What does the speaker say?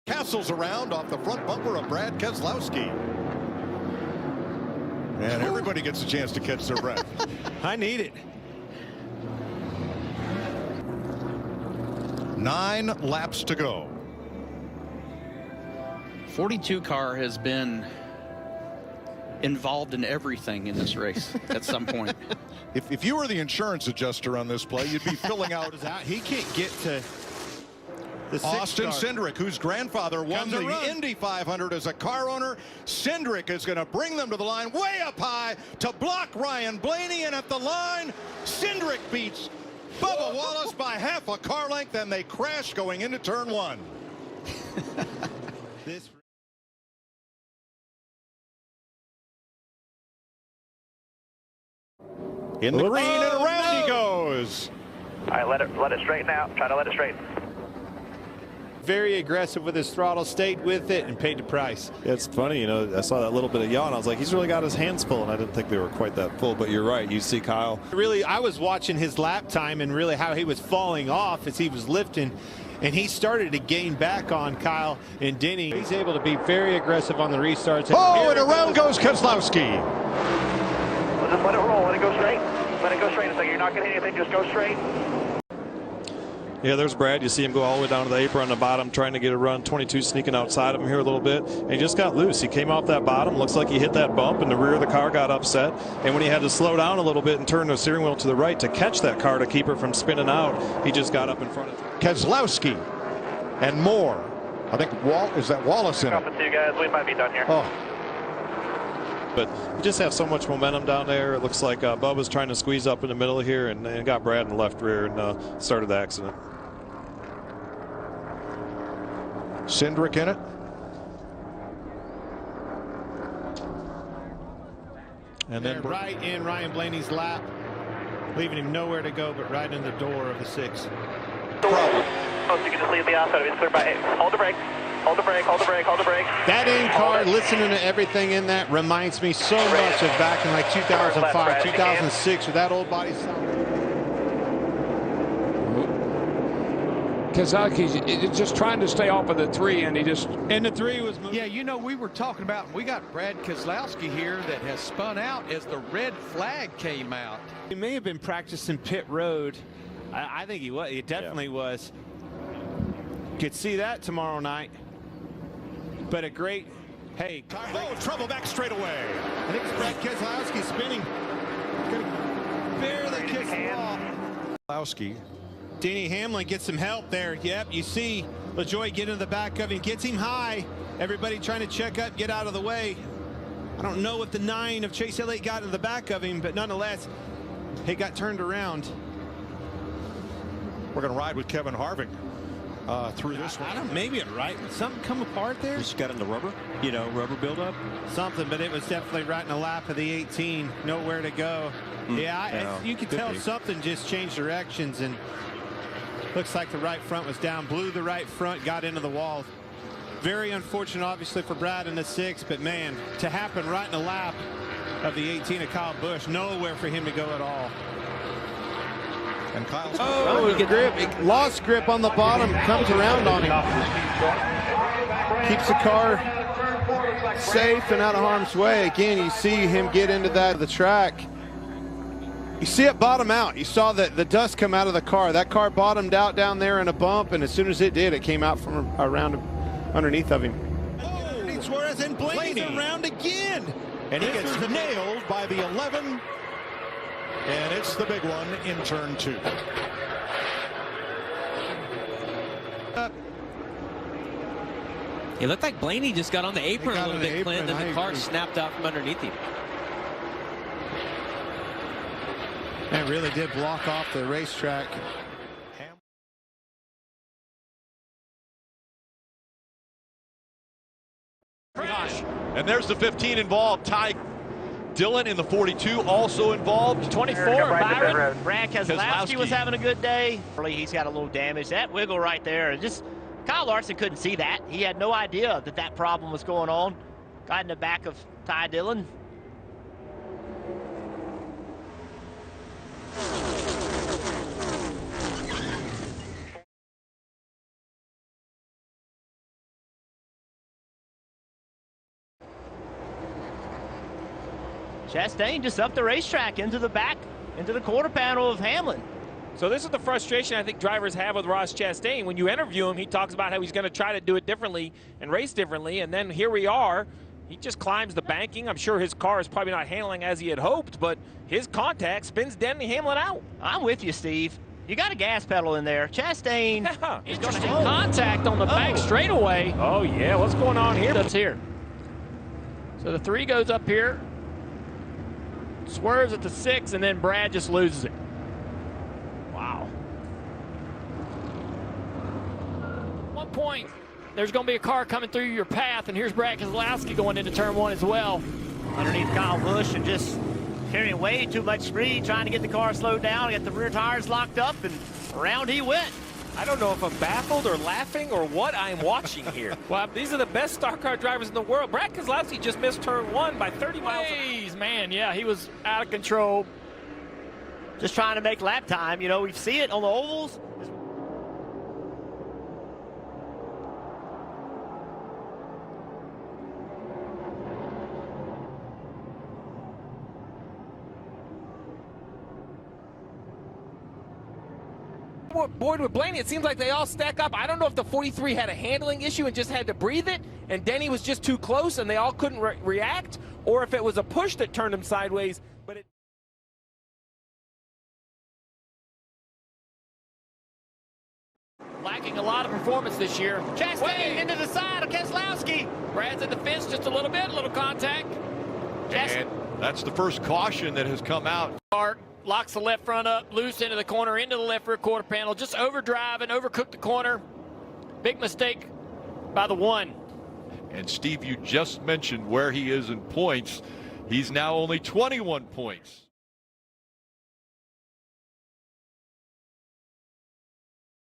Castles around off the front bumper of Brad Keselowski. And everybody gets a chance to catch their breath. I need it. 9 laps to go. 42 car has been involved in everything in this race at some point. If you were the insurance adjuster on this play, you'd be filling out. He can't get to the Austin Hendrick, whose grandfather won the Indy 500 as a car owner. Hendrick is going to bring them to the line way up high to block Ryan Blaney, and at the line, Hendrick beats Bubba Wallace by half a car length, and they crash going into turn 1. In the green, and around he goes. All right, let it straighten out. Try to let it straighten. Very aggressive with his throttle, stayed with it, and paid the price. It's funny, you know, I saw that little bit of yawn. I was like, he's really got his hands full, and I didn't think they were quite that full. But you're right. You see Kyle. Really, I was watching his lap time and really how he was falling off as he was lifting, and he started to gain back on Kyle and Denny. He's able to be very aggressive on the restarts. Oh, and around goes Keselowski. Well, just let it roll. Let it go straight. Let it go straight. It's like you're not going to hit anything. Just go straight. Yeah, there's Brad. You see him go all the way down to the apron on the bottom, trying to get a run. 22 sneaking outside of him here a little bit. And he just got loose. He came off that bottom. Looks like he hit that bump, and the rear of the car got upset. And when he had to slow down a little bit and turn the steering wheel to the right to catch that car to keep her from spinning out, he just got up in front of it. Keselowski and more. I think is that Wallace in it? Couple two guys. We might be done here. Oh. But you just have so much momentum down there. It looks like Bubba's trying to squeeze up in the middle here and got Brad in the left rear and started the accident. Hendrick in it. And then right in Ryan Blaney's lap, leaving him nowhere to go but right in the door of the 6. Problem. Oh, so you can just leave the outside of it. It's clear by. Hold the brake. Hold the brake. Hold the brake. Hold the brake. That in-car, listening to everything in that, reminds me so much of back in like 2005, 2006 with that old body sound. Keselowski's just trying to stay off of the 3, and the 3 was moving. Yeah, you know, we were talking about, we got Brad Keselowski here that has spun out as the red flag came out. He may have been practicing pit road. I think he was. He definitely was. Could see that tomorrow night. But a great, hey. Oh, trouble back straight away. I think it's Brad Keselowski spinning. Barely kicks the wall. Keselowski. Denny Hamlin gets some help there. Yep, you see LaJoie get into the back of him, gets him high. Everybody trying to check up, get out of the way. I don't know what the 9 of Chase Elliott got in the back of him, but nonetheless, he got turned around. We're going to ride with Kevin Harvick through this one. I don't, maybe it right. Something come apart there? Just got in the rubber, you know, rubber buildup. Something, but it was definitely right in the lap of the 18. Nowhere to go. Yeah, you could tell something just changed directions, and looks like the right front was down. Blew the right front, got into the wall. Very unfortunate, obviously, for Brad in the 6, but man, to happen right in the lap of the 18 of Kyle Busch, nowhere for him to go at all. And Kyle's Grip. He lost grip on the bottom, comes around on him. Keeps the car safe and out of harm's way. Again, you see him get into the track. You see it bottom out. You saw the dust come out of the car. That car bottomed out down there in a bump, and as soon as it did, it came out from around underneath of him. Oh, Suarez and Blaney around again. And he gets nailed by the 11. And it's the big one in turn 2. It looked like Blaney just got on the apron a little bit, Clint, and the car snapped out from underneath him. That really did block off the racetrack. Gosh. And there's the 15 involved. Ty Dillon in the 42 also involved. 24, Byron. Brad Keselowski was having a good day. He's got a little damage. That wiggle right there. Just Kyle Larson couldn't see that. He had no idea that problem was going on. Got in the back of Ty Dillon. Chastain just up the racetrack into the back, into the quarter panel of Hamlin. So this is the frustration I think drivers have with Ross Chastain. When you interview him, he talks about how he's going to try to do it differently and race differently, and then here we are. He just climbs the banking. I'm sure his car is probably not handling as he had hoped, but his contact spins Denny Hamlin out. I'm with you, Steve. You got a gas pedal in there. Chastain is going to have contact on the back straightaway. Oh, yeah. What's going on here? That's here. So the 3 goes up here, swerves at the 6, and then Brad just loses it. Wow. 1 point. There's going to be a car coming through your path, and here's Brad Keselowski going into turn 1 as well. Underneath Kyle Busch and just carrying way too much speed, trying to get the car slowed down, get the rear tires locked up, and around he went. I don't know if I'm baffled or laughing or what I'm watching here. Well, these are the best stock car drivers in the world. Brad Keselowski just missed turn 1 by 30 miles. Man, yeah, he was out of control. Just trying to make lap time. You know, we see it on the ovals. Boyd with Blaney, it seems like they all stack up. I don't know if the 43 had a handling issue and just had to breathe it, and Denny was just too close and they all couldn't react, or if it was a push that turned him sideways. But it lacking a lot of performance this year. Chastain into the side of Keselowski. Brad's at the fence just a little bit, a little contact. And that's the first caution that has come out. Locks the left front up, loose into the corner, into the left rear quarter panel. Just overdrive and overcooked the corner. Big mistake by the 1. And Steve, you just mentioned where he is in points. He's now only 21 points.